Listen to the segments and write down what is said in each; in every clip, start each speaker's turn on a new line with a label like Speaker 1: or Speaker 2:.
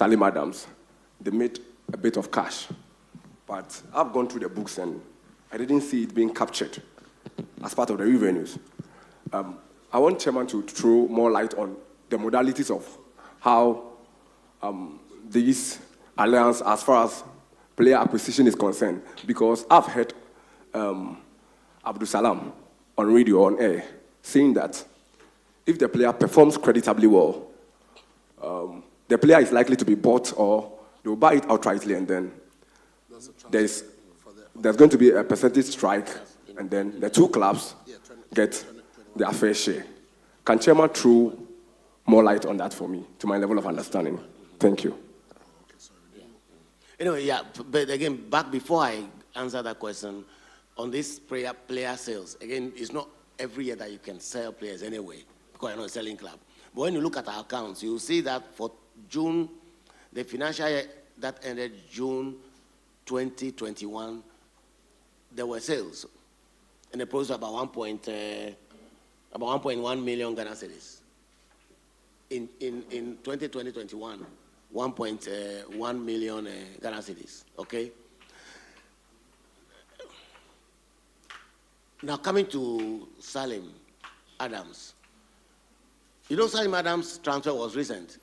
Speaker 1: Salim Adams, they made a bit of cash. But I've gone through the books and I didn't see it being captured as part of the revenues. I want Chairman to throw more light on the modalities of how these alliance, as far as player acquisition is concerned, because I've heard Abdul Salam on radio, on air, saying that if the player performs creditably well, the player is likely to be bought, or they'll buy it outrightly, and then there's going to be a percentage strike, and then the two clubs get their fair share. Can Chairman throw more light on that for me, to my level of understanding? Thank you.
Speaker 2: Anyway, yeah, but again, back before I answer that question, on this player sales, again, it's not every year that you can sell players anyway, because you're not a selling club. But when you look at our accounts, you'll see that for June, the financial year that ended June 2021, there were sales in the process of about 1.1 million Ghana cedis. In 2020-21, 1.1 million Ghana cedis, okay? Now coming to Salim Adams. You know, Salim Adams' transfer was recent.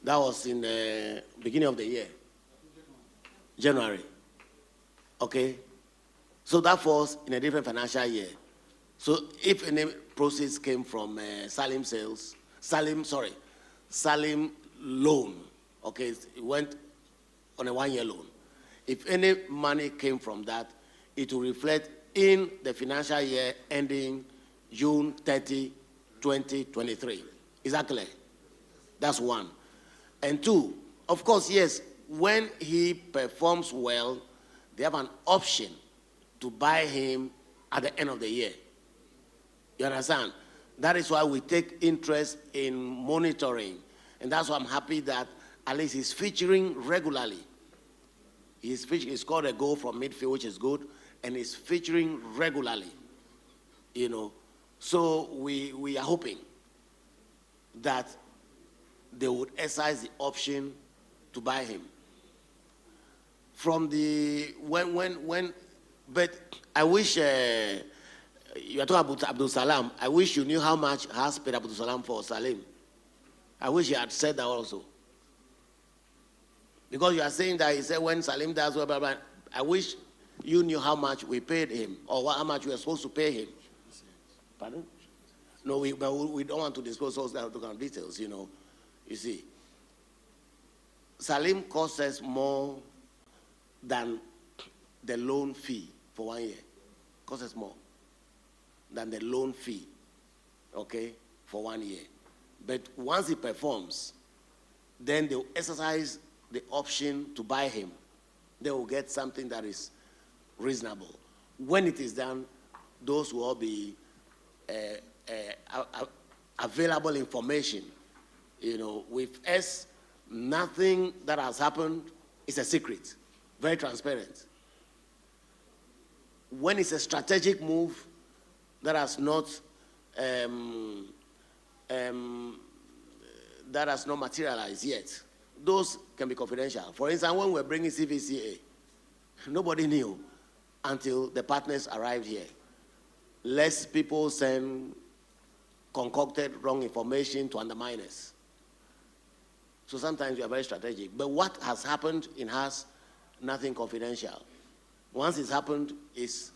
Speaker 2: That was in the beginning of the year, January, okay? So that falls in a different financial year. So if any proceeds came from Salim loan, okay, it went on a one-year loan. If any money came from that, it will reflect in the financial year ending June 30, 2023. Is that clear? That's one. And two, of course, yes, when he performs well, they have an option to buy him at the end of the year. You understand? That is why we take interest in monitoring. And that's why I'm happy that at least he's featuring regularly. He's scored a goal from midfield, which is good, and he's featuring regularly, you know. So we are hoping that they would exercise the option to buy him. From the, but I wish, you are talking about Abdul Salam, I wish you knew how much has paid Abdul Salam for Salim. I wish you had said that also. Because you are saying that he said when Salim does blah, blah, blah. I wish you knew how much we paid him, or how much we were supposed to pay him. Pardon? No, we don't want to disclose those kind of details, you know. You see, Salim costs us more than the loan fee for 1 year. Costs us more than the loan fee, okay, for 1 year. But once he performs, then they'll exercise the option to buy him. They will get something that is reasonable. When it is done, those will all be available information. You know, with us, nothing that has happened is a secret, very transparent. When it's a strategic move that has not materialized yet, those can be confidential. For instance, when we're bringing CVCA, nobody knew until the partners arrived here. Less people send concocted wrong information to undermine us. So sometimes we are very strategic. But what has happened in us, nothing confidential. Once it's happened, it's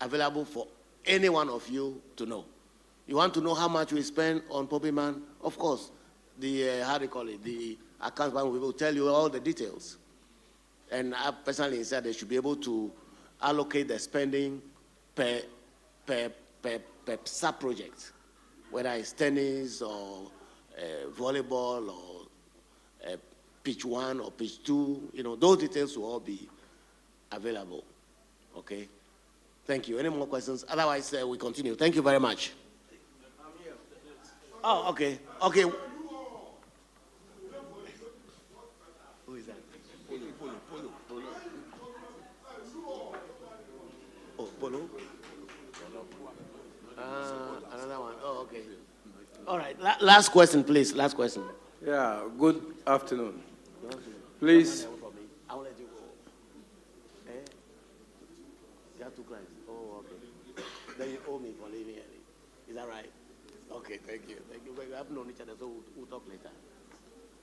Speaker 2: available for any one of you to know. You want to know how much we spend on Poppyman? Of course, the, how do you call it, the account bank will tell you all the details. And I personally said they should be able to allocate the spending per sub-project, whether it's tennis or volleyball or pitch 1 or pitch 2, you know, those details will all be available, okay? Thank you. Any more questions? Otherwise, we continue. Thank you very much. Oh, okay. Okay. Who is that? Polo. Oh, Polo? Another one. Oh, okay. All right. Last question, please. Last question.
Speaker 3: Yeah, good afternoon. Please.
Speaker 2: I will let you go. You have 2 clients. Oh, okay. Then you owe me for leaving early. Is that right? Okay, thank you. Thank you. We have known each other, so we'll talk later.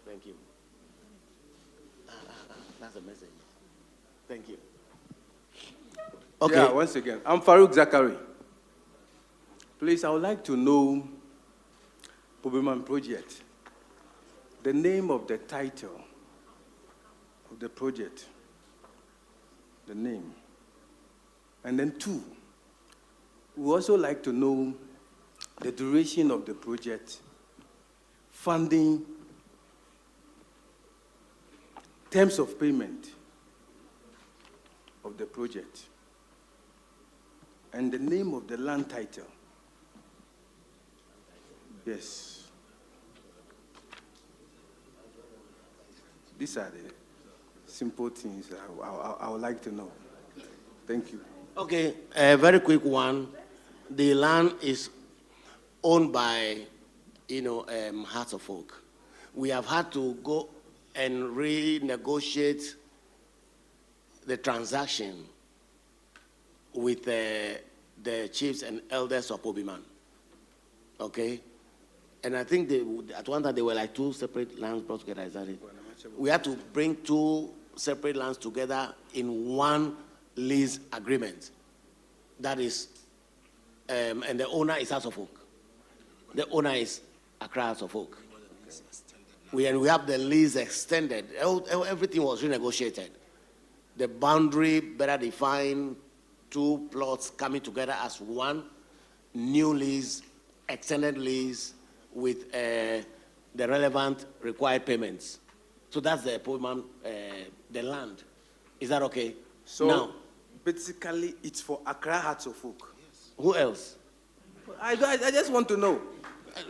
Speaker 2: Thank you. That's a message. Thank you. Okay.
Speaker 3: Yeah, once again, I'm Farouk Zachary. Please, I would like to know Pobeman project, the name of the title of the project, the name. And then 2, we also like to know the duration of the project, funding, terms of payment of the project, and the name of the land title. Yes. These are the simple things I would like to know. Thank you.
Speaker 2: Okay, a very quick one. The land is owned by, Hearts of Oak. We have had to go and renegotiate the transaction with the chiefs and elders of Pobeman. Okay? And I think at one time they were like 2 separate lands brought together. Is that it? We had to bring 2 separate lands together in one lease agreement. That is, and the owner is House of Oak. The owner is ACCRA House of Oak. We have the lease extended. Everything was renegotiated. The boundary better defined, 2 plots coming together as one new lease, extended lease with the relevant required payments. So that's the Pobeman, the land. Is that okay?
Speaker 3: So
Speaker 2: now,
Speaker 3: basically, it's for ACCRA Hearts of Oak.
Speaker 2: Yes. Who else?
Speaker 3: I just want to know.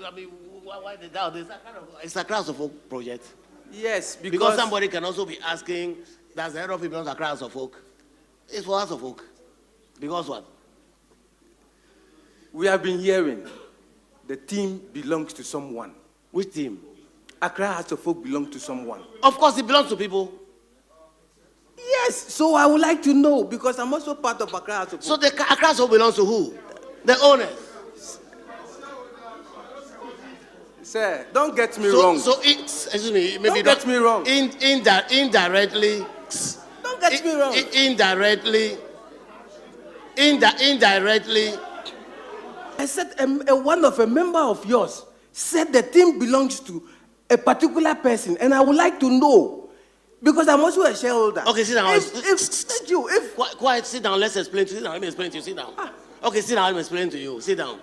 Speaker 2: I mean, why the doubt? It's a House of Oak project.
Speaker 3: Yes,
Speaker 2: because somebody can also be asking, does the head office belong to ACCRA House of Oak? It's for House of Oak. Because what?
Speaker 3: We have been hearing the team belongs to someone.
Speaker 2: Which team?
Speaker 3: ACCRA House of Oak belongs to someone.
Speaker 2: Of course, it belongs to people.
Speaker 3: Yes, so I would like to know because I'm also part of ACCRA House of Oak.
Speaker 2: So the ACCRA House of Oak belongs to who? The owners.
Speaker 3: Sir, don't get me wrong.
Speaker 2: So excuse me, maybe
Speaker 3: don't get me wrong.
Speaker 2: Indirectly.
Speaker 3: Don't get me wrong.
Speaker 2: Indirectly.
Speaker 3: I said one of a member of yours said the team belongs to a particular person, and I would like to know because I'm also a shareholder.
Speaker 2: Okay, sit down.
Speaker 3: Thank you.
Speaker 2: Quiet, sit down. Let's explain to you. Sit down. Let me explain to you. Sit down. Okay, sit down. Let me explain to you. Sit down.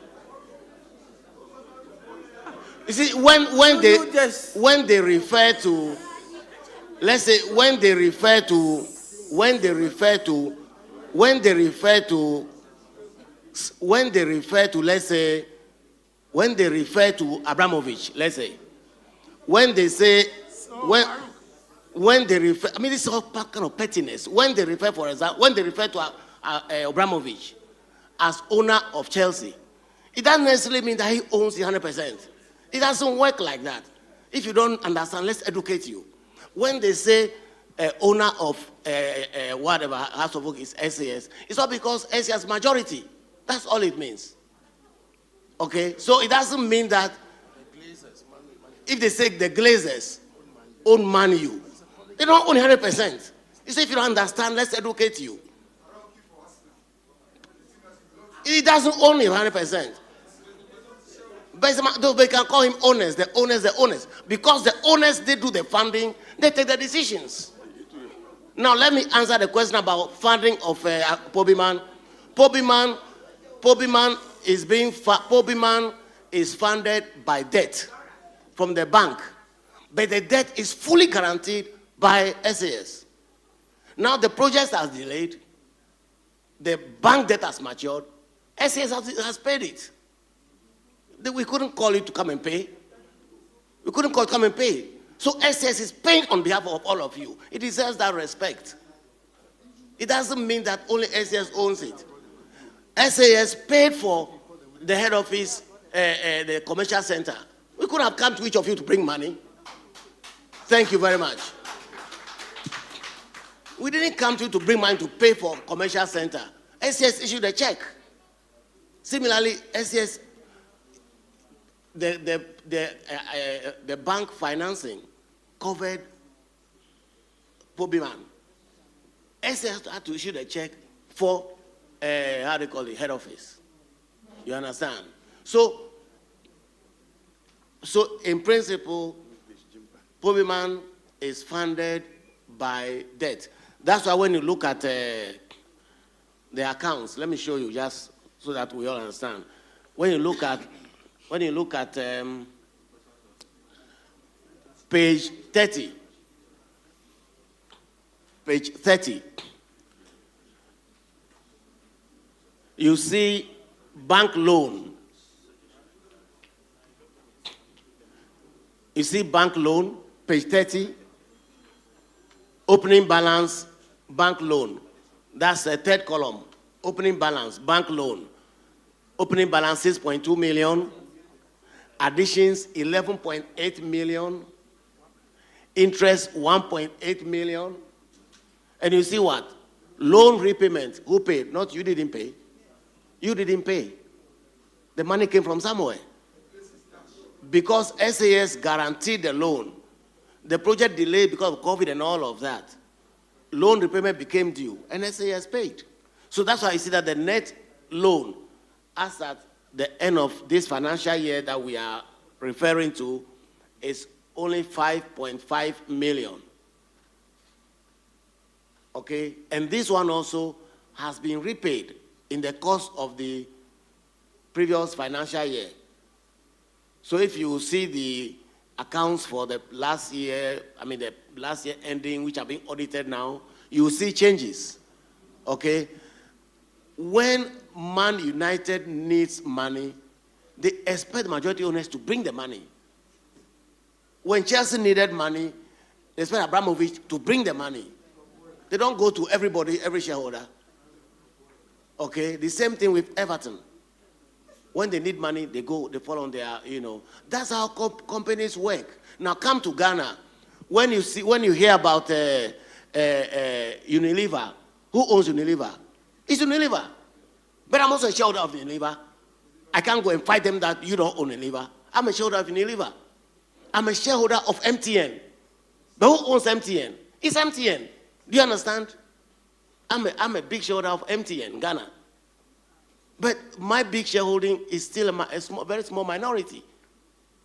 Speaker 2: You see, when they refer to, let's say, when they refer to Abramovich, let's say, when they say, when they refer, I mean, this is all kind of pettiness. When they refer, for example, when they refer to Abramovich as owner of Chelsea, it doesn't necessarily mean that he owns 100%. It doesn't work like that. If you don't understand, let's educate you. When they say owner of whatever House of Oak is SAS, it's not because SAS majority. That's all it means. Okay? So it doesn't mean that if they say the Glazers own Man U, they don't own 100%. You see, if you don't understand, let's educate you. It doesn't own 100%. But they can call him owners, the owners. Because the owners, they do the funding, they take the decisions. Now, let me answer the question about funding of Pobeman. Pobeman is funded by debt from the bank. But the debt is fully guaranteed by SAS. Now, the project has delayed. The bank debt has matured. SAS has paid it. We couldn't call you to come and pay. We couldn't call you to come and pay. So SAS is paying on behalf of all of you. It deserves that respect. It doesn't mean that only SAS owns it. SAS paid for the head office, the commercial center. We could have come to each of you to bring money. Thank you very much. We didn't come to bring money to pay for commercial center. SCS issued a check. Similarly, SCS, the bank financing covered Pobiman. SCS had to issue the check for, how they call it, head office. You understand? So in principle, Pobiman is funded by debt. That's why when you look at the accounts, let me show you just so that we all understand. When you look at page 30, you see bank loan. You see bank loan, page 30, opening balance, bank loan. That's the third column. Opening balance, bank loan. Opening balance, 6.2 million. Additions, 11.8 million. Interest, 1.8 million. And you see what? Loan repayment. Who paid? Not you didn't pay. You didn't pay. The money came from somewhere. Because SAS guaranteed the loan. The project delayed because of COVID and all of that. Loan repayment became due, and SAS paid. So that's why you see that the net loan, as at the end of this financial year that we are referring to, is only 5.5 million. Okay? And this one also has been repaid in the course of the previous financial year. So if you see the accounts for the last year, the last year ending, which are being audited now, you will see changes. Okay? When Man United needs money, they expect the majority owners to bring the money. When Chelsea needed money, they expect Abramovich to bring the money. They don't go to everybody, every shareholder. Okay? The same thing with Everton. When they need money, they go, they fall on their, That's how companies work. Now come to Ghana. When you hear about Unilever, who owns Unilever? It's Unilever. But I'm also a shareholder of Unilever. I can't go and fight them that you don't own Unilever. I'm a shareholder of Unilever. I'm a shareholder of MTN. But who owns MTN? It's MTN. Do you understand? I'm a big shareholder of MTN, Ghana. But my big shareholding is still a very small minority.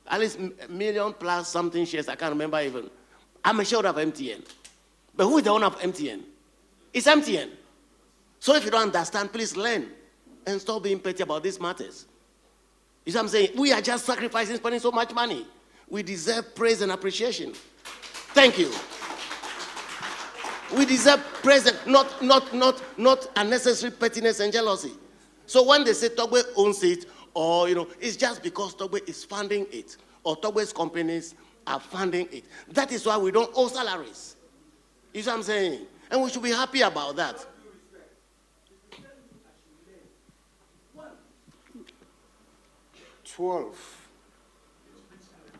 Speaker 2: At least a million plus something shares, I can't remember even. I'm a shareholder of MTN. But who is the owner of MTN? It's MTN. So if you don't understand, please learn and stop being petty about these matters. You see what I'm saying? We are just sacrificing, spending so much money. We deserve praise and appreciation. Thank you. We deserve praise and not unnecessary pettiness and jealousy. So when they say TOGBE owns it, or, it's just because TOGBE is funding it, or TOGBE's companies are funding it. That is why we don't owe salaries. You see what I'm saying? And we should be happy about that.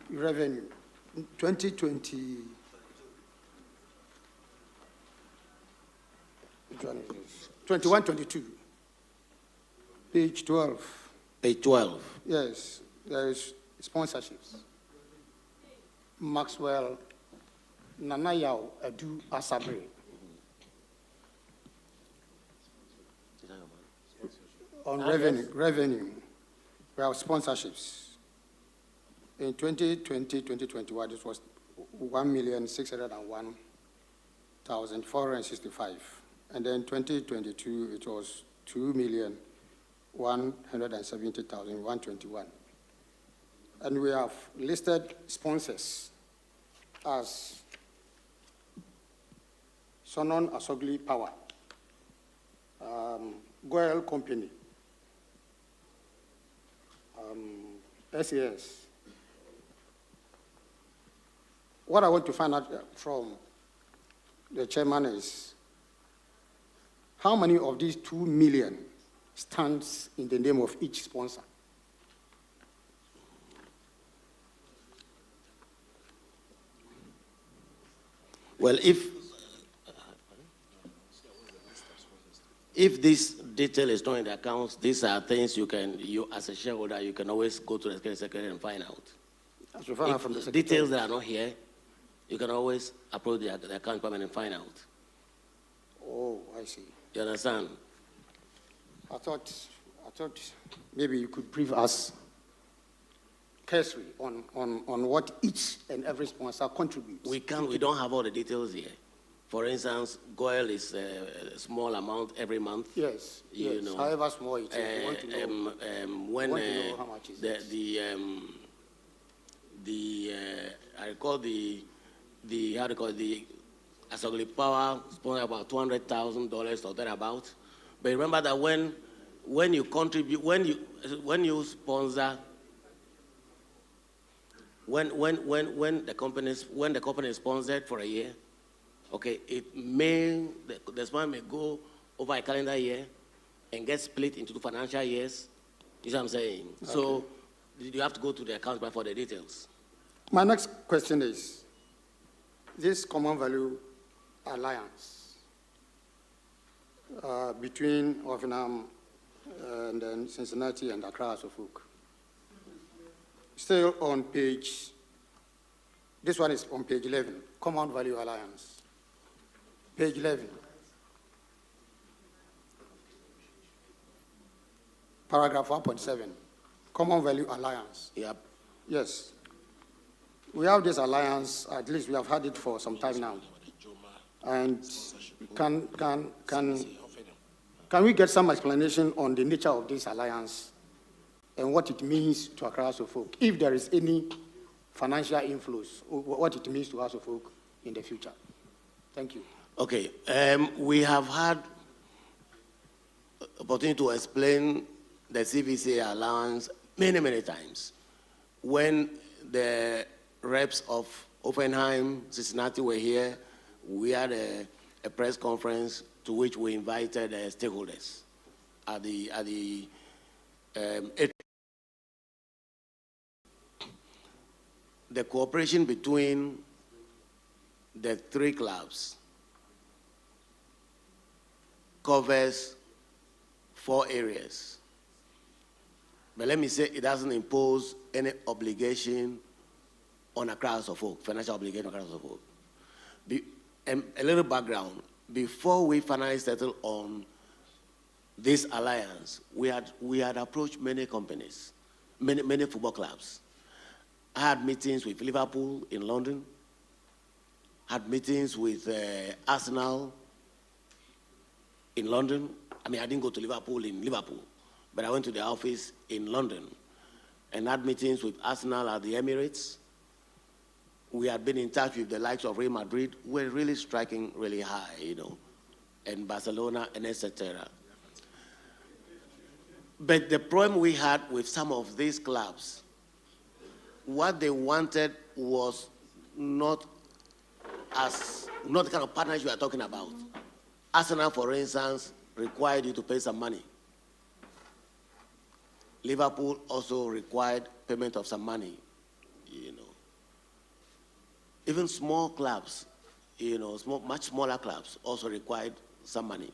Speaker 4: Revenue, 2020. 21-22. Page 12.
Speaker 2: Page 12.
Speaker 4: Yes, there is sponsorships. Maxwell, Nanayao, Adu, Asabre. On revenue, we have sponsorships. In 2020-2021, this was 1,601,465. And then 2022, it was 2,170,121. And we have listed sponsors as Sonon Asogli Power, Goel Company, SAS. What I want to find out from the chairman is how many of these 2 million stands in the name of each sponsor?
Speaker 2: Well, if this detail is not in the accounts, these are things you as a shareholder, you can always go to the secretary and find out.
Speaker 4: As we find out from the secretary.
Speaker 2: Details that are not here, you can always approach the account department and find out.
Speaker 4: Oh, I see.
Speaker 2: You understand?
Speaker 4: I thought maybe you could brief us cursory on what each and every sponsor contributes.
Speaker 2: We don't have all the details here. For instance, GOIL is a small amount every month.
Speaker 4: Yes, yes.
Speaker 2: Know.
Speaker 4: However small it is, we want to know.
Speaker 2: When
Speaker 4: we want to know how much is
Speaker 2: I recall the ACCRA Power sponsored about $200,000 or thereabout. But remember that when you contribute, when you sponsor, when the company is sponsored for a year, okay, the sponsor may go over a calendar year and get split into 2 financial years. You see what I'm saying? Okay. So you have to go to the account for the details.
Speaker 4: My next question is, this common value alliance between Offinham and then Cincinnati and Accra, Suffolk, still on page, this one is on page 11, Common Value Alliance. Page 11. Paragraph 1.7, Common Value Alliance.
Speaker 2: Yep.
Speaker 4: Yes. We have this alliance, at least we have had it for some time now. And can we get some explanation on the nature of this alliance and what it means to Accra Suffolk, if there is any financial inflows, what it means to Accra Suffolk in the future? Thank you.
Speaker 2: Okay. We have had opportunity to explain the CVC allowance many times. When the reps of Offenheim, Cincinnati were here, we had a press conference to which we invited stakeholders at the cooperation between the 3 clubs covers 4 areas. But let me say it doesn't impose any obligation on Accra Suffolk, financial obligation on Accra Suffolk. A little background. Before we finally settled on this alliance, we had approached many companies, many football clubs. I had meetings with Liverpool in London, had meetings with Arsenal in London. I mean, I didn't go to Liverpool in Liverpool, but I went to the office in London and had meetings with Arsenal at the Emirates. We had been in touch with the likes of Real Madrid. We're really striking really high, you know, and Barcelona and etc. But the problem we had with some of these clubs, what they wanted was not the kind of partnership we are talking about. Arsenal, for instance, required you to pay some money. Liverpool also required payment of some money, you know. Even small clubs, you know, much smaller clubs also required some money.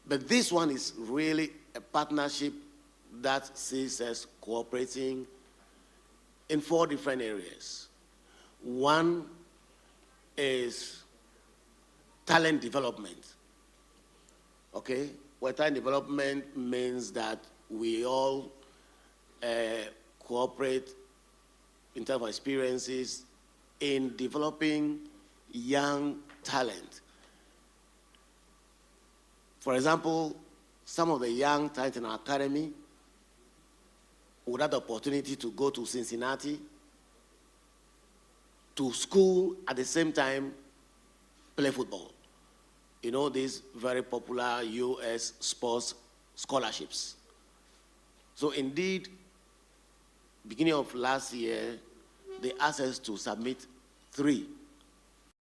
Speaker 2: But this one is really a partnership that sees us cooperating in 4 different areas. One is talent development, okay? Well, talent development means that we all cooperate in terms of experiences in developing young talent. For example, some of the young talent in our academy would have the opportunity to go to Cincinnati, to school, at the same time play football. You know, these very popular U.S. sports scholarships. So indeed, beginning of last year, they asked us to submit 3